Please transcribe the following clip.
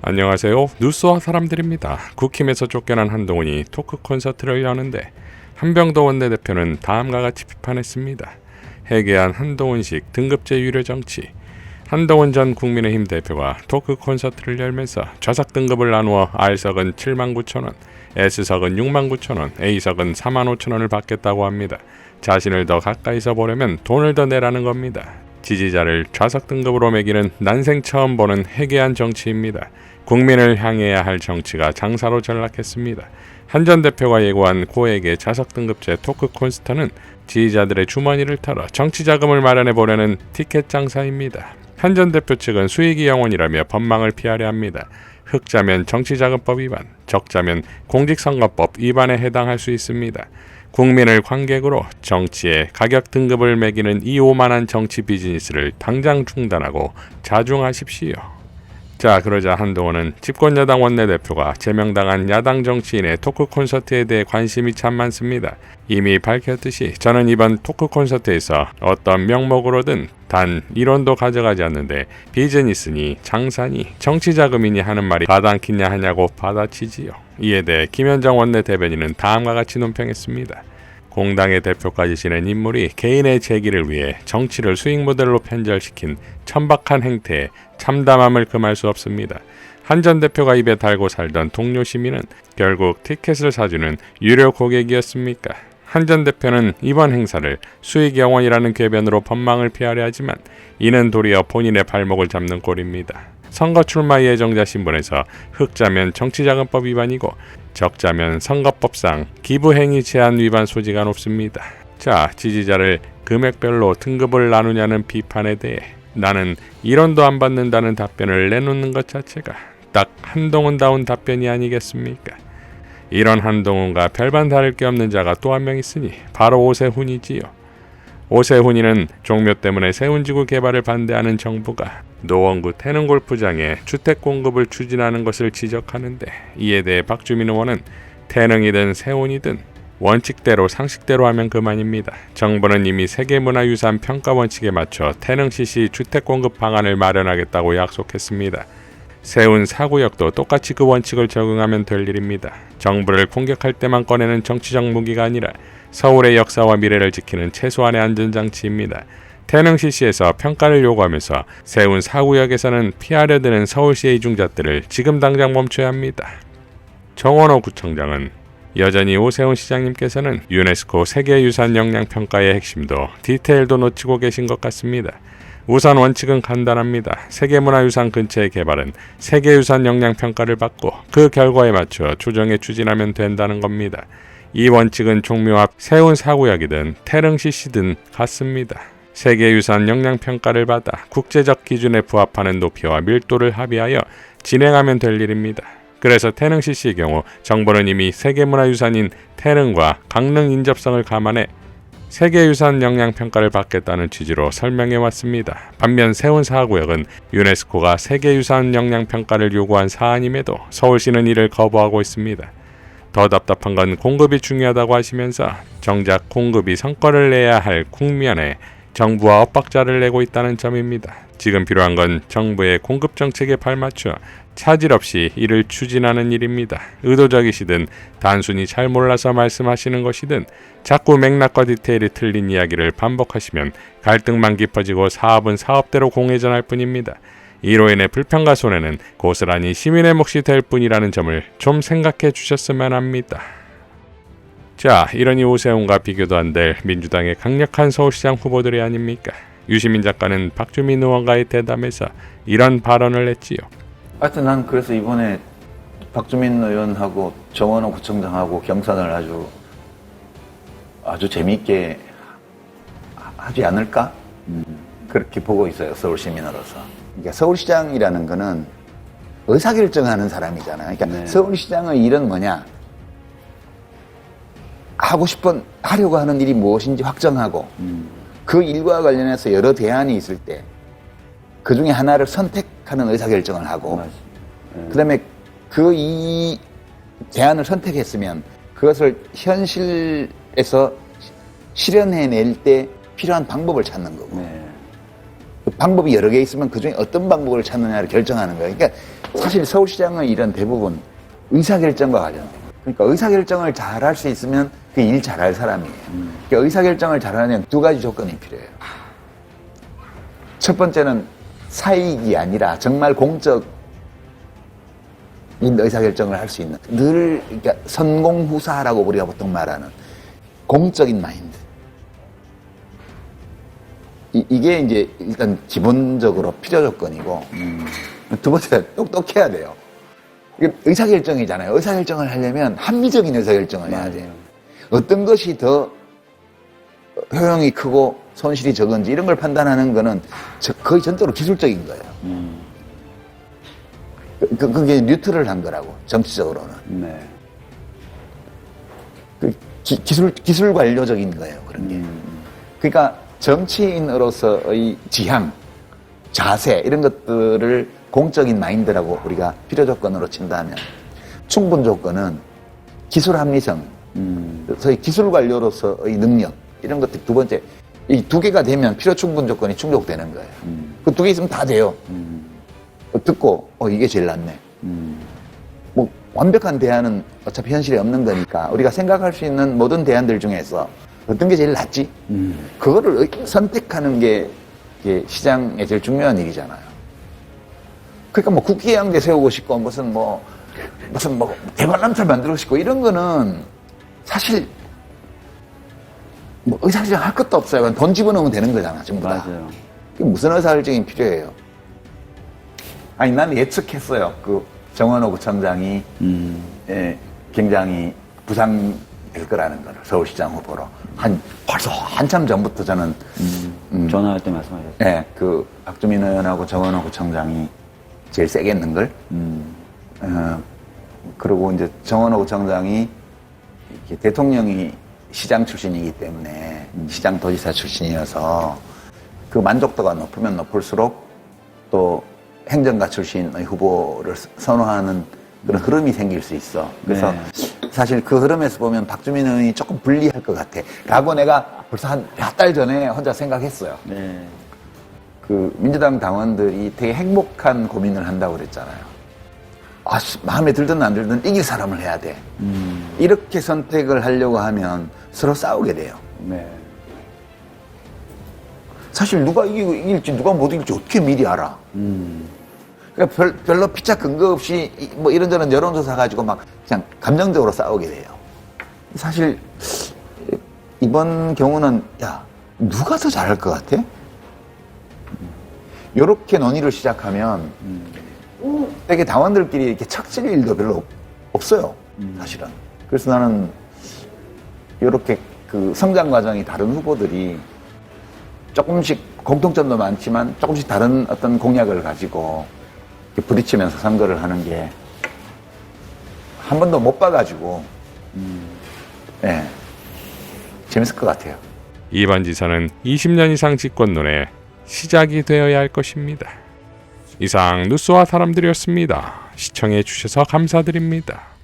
안녕하세요. 뉴스와 사람들입니다. 국힘에서 쫓겨난 한동훈이 토크 콘서트를 여는데 한병도 원내대표는 다음과 같이 비판했습니다. 해괴한 한동훈식 등급제 유료 정치. 한동훈 전 국민의힘 대표가 토크 콘서트를 열면서 좌석 등급을 나누어 R석은 79,000원, S석은 69,000원, A석은 45,000원을 받겠다고 합니다. 자신을 더 가까이서 보려면 돈을 더 내라는 겁니다. 지지자를 좌석 등급으로 매기는 난생 처음 보는 해괴한 정치입니다. 국민을 향해야 할 정치가 장사로 전락했습니다. 한 전 대표가 예고한 고액의 좌석 등급제 토크 콘서트는 지지자들의 주머니를 털어 정치 자금을 마련해 보려는 티켓 장사입니다. 한 전 대표 측은 수익이 영원이라며 법망을 피하려 합니다. 흑자면 정치자금법 위반, 적자면 공직선거법 위반에 해당할 수 있습니다. 국민을 관객으로 정치의 가격 등급을 매기는 이 오만한 정치 비즈니스를 당장 중단하고 자중하십시오. 자, 그러자 한동훈은 집권여당 원내대표가 제명당한 야당 정치인의 토크 콘서트에 대해 관심이 참 많습니다. 이미 밝혔듯이 저는 이번 토크 콘서트에서 어떤 명목으로든 단 1원도 가져가지 않는데 비즈니스니 장사니 정치자금이니 하는 말이 가당키냐 하냐고 받아치지요. 이에 대해 김현정 원내대변인은 다음과 같이 논평했습니다. 공당의 대표까지 지낸 인물이 개인의 재기를 위해 정치를 수익 모델로 편절시킨 천박한 행태에 참담함을 금할 수 없습니다. 한 전 대표가 입에 달고 살던 동료 시민은 결국 티켓을 사주는 유료 고객이었습니까? 한 전 대표는 이번 행사를 수익 영원이라는 궤변으로 법망을 피하려 하지만 이는 도리어 본인의 발목을 잡는 꼴입니다. 선거 출마 예정자 신분에서 흑자면 정치자금법 위반이고 적자면 선거법상 기부행위 제한 위반 소지가 높습니다. 자, 지지자를 금액별로 등급을 나누냐는 비판에 대해 나는 1원도 안 받는다는 답변을 내놓는 것 자체가 딱 한동훈다운 답변이 아니겠습니까? 이런 한동훈과 별반 다를 게 없는 자가 또 한 명 있으니 바로 오세훈이지요. 오세훈이는 종묘 때문에 세운지구 개발을 반대하는 정부가 노원구 태릉골프장에 주택 공급을 추진하는 것을 지적하는데 이에 대해 박주민 의원은 태릉이든 세운이든 원칙대로 상식대로 하면 그만입니다. 정부는 이미 세계문화유산 평가 원칙에 맞춰 태릉시시 주택 공급 방안을 마련하겠다고 약속했습니다. 세운 4구역도 똑같이 그 원칙을 적용하면 될 일입니다. 정부를 공격할 때만 꺼내는 정치적 무기가 아니라 서울의 역사와 미래를 지키는 최소한의 안전장치입니다. 태릉시시에서 평가를 요구하면서 세운 4구역에서는 피하려 드는 서울시의 이중잣들을 지금 당장 멈춰야 합니다. 정원호 구청장은 여전히 오세훈 시장님께서는 유네스코 세계유산 영향평가의 핵심도 디테일도 놓치고 계신 것 같습니다. 우선 원칙은 간단합니다. 세계문화유산 근처의 개발은 세계유산 영향평가를 받고 그 결과에 맞춰 조정에 추진하면 된다는 겁니다. 이 원칙은 종묘 앞 세운 4구역이든 태릉시시든 같습니다. 세계유산 영향평가를 받아 국제적 기준에 부합하는 높이와 밀도를 합의하여 진행하면 될 일입니다. 그래서 태릉시시의 경우 정부는 이미 세계문화유산인 태릉과 강릉 인접성을 감안해 세계유산 영향평가를 받겠다는 취지로 설명해왔습니다. 반면 세운 4구역은 유네스코가 세계유산 영향평가를 요구한 사안임에도 서울시는 이를 거부하고 있습니다. 더 답답한 건 공급이 중요하다고 하시면서 정작 공급이 성과를 내야 할 국면에 정부와 엇박자를 내고 있다는 점입니다. 지금 필요한 건 정부의 공급 정책에 발맞춰 차질 없이 이를 추진하는 일입니다. 의도적이시든 단순히 잘 몰라서 말씀하시는 것이든 자꾸 맥락과 디테일이 틀린 이야기를 반복하시면 갈등만 깊어지고 사업은 사업대로 공회전할 뿐입니다. 이로 인해 불평과 손해는 고스란히 시민의 몫이 될 뿐이라는 점을 좀 생각해 주셨으면 합니다. 자, 이러니 오세훈과 비교도 안 될 민주당의 강력한 서울시장 후보들이 아닙니까? 유시민 작가는 박주민 의원과의 대담에서 이런 발언을 했지요. 하여튼 난 그래서 이번에 박주민 의원하고 정원호 구청장하고 경선을 아주 재미있게 하지 않을까? 그렇게 보고 있어요, 서울 시민으로서. 그러니까 서울시장이라는 거는 의사결정하는 사람이잖아요. 그러니까 네. 서울시장의 일은 뭐냐? 하려고 하는 일이 무엇인지 확정하고 그 일과 관련해서 여러 대안이 있을 때 그 중에 하나를 선택하는 의사결정을 하고 그 다음에 이 대안을 선택했으면 그것을 현실에서 실현해낼 때 필요한 방법을 찾는 거고 그 방법이 여러 개 있으면 그 중에 어떤 방법을 찾느냐를 결정하는 거예요. 그러니까 사실 서울시장의 일은 대부분 의사결정과 관련돼요. 그러니까 의사결정을 잘할 수 있으면 그 일 잘할 사람이에요. 그러니까 의사결정을 잘하려면 두 가지 조건이 필요해요. 첫 번째는 사익이 아니라 정말 공적인 의사결정을 할 수 있는, 늘 그러니까 선공후사라고 우리가 보통 말하는 공적인 마인드. 이게 이제 일단 기본적으로 필요 조건이고, 두 번째 똑똑해야 돼요. 이게 의사결정이잖아요. 의사결정을 하려면 합리적인 의사결정을 해야 돼요. 어떤 것이 더 효용이 크고 손실이 적은지 이런 걸 판단하는 거는 거의 전적으로 기술적인 거예요. 그게 뉴트럴 한 거라고, 정치적으로는. 네. 기술 관료적인 거예요, 그런 게. 그러니까 정치인으로서의 지향, 자세, 이런 것들을 공적인 마인드라고 우리가 필요 조건으로 친다면, 충분 조건은 기술 합리성, 소위 기술 관료로서의 능력, 이런 것들 두 번째, 이 두 개가 되면 필요 충분 조건이 충족되는 거예요. 그 두 개 있으면 다 돼요. 듣고, 이게 제일 낫네. 뭐, 완벽한 대안은 어차피 현실에 없는 거니까, 우리가 생각할 수 있는 모든 대안들 중에서 어떤 게 제일 낫지? 그거를 선택하는 게 시장의 제일 중요한 일이잖아요. 그러니까 뭐 국기양대 세우고 싶고, 무슨 대관람차 만들고 싶고, 이런 거는 사실 뭐 의사결정 할 것도 없어요. 그냥 돈 집어넣으면 되는 거잖아, 전부 다. 맞아요. 그게 무슨 의사결정이 필요해요? 아니, 나는 예측했어요. 그 정원호 구청장이 굉장히 부상될 거라는 거를, 서울시장 후보로. 벌써 한참 전부터 저는 전화할 때 말씀하셨죠. 네, 그 박주민 의원하고 정원호 구청장이 제일 세겠는 걸. 그리고 이제 정원호 구청장이 이렇게 대통령이 시장 출신이기 때문에, 시장 도지사 출신이어서 그 만족도가 높으면 높을수록 또 행정가 출신의 후보를 선호하는 그런 흐름이 생길 수 있어. 그래서 사실 그 흐름에서 보면 박주민 의원이 조금 불리할 것 같아. 라고 내가 벌써 한 몇 달 전에 혼자 생각했어요. 네. 그 민주당 당원들이 되게 행복한 고민을 한다고 그랬잖아요. 마음에 들든 안 들든 이길 사람을 해야 돼. 이렇게 선택을 하려고 하면 서로 싸우게 돼요. 네. 사실 누가 이길지 누가 못 이길지 어떻게 미리 알아? 그러니까 별로 피차 근거 없이 뭐 이런저런 여론조사 가지고 막 그냥 감정적으로 싸우게 돼요. 사실 이번 경우는 누가 더 잘할 것 같아? 이렇게 논의를 시작하면 되게 당원들끼리 이렇게 척질 일도 별로 없어요, 사실은. 그래서 나는 이렇게 그 성장 과정이 다른 후보들이 조금씩 공통점도 많지만 조금씩 다른 어떤 공약을 가지고 이렇게 부딪히면서 선거를 하는 게 한 번도 못 봐가지고 재밌을 것 같아요. 이번 지사는 20년 이상 집권론의 시작이 되어야 할 것입니다. 이상 뉴스와 사람들이었습니다. 시청해 주셔서 감사드립니다.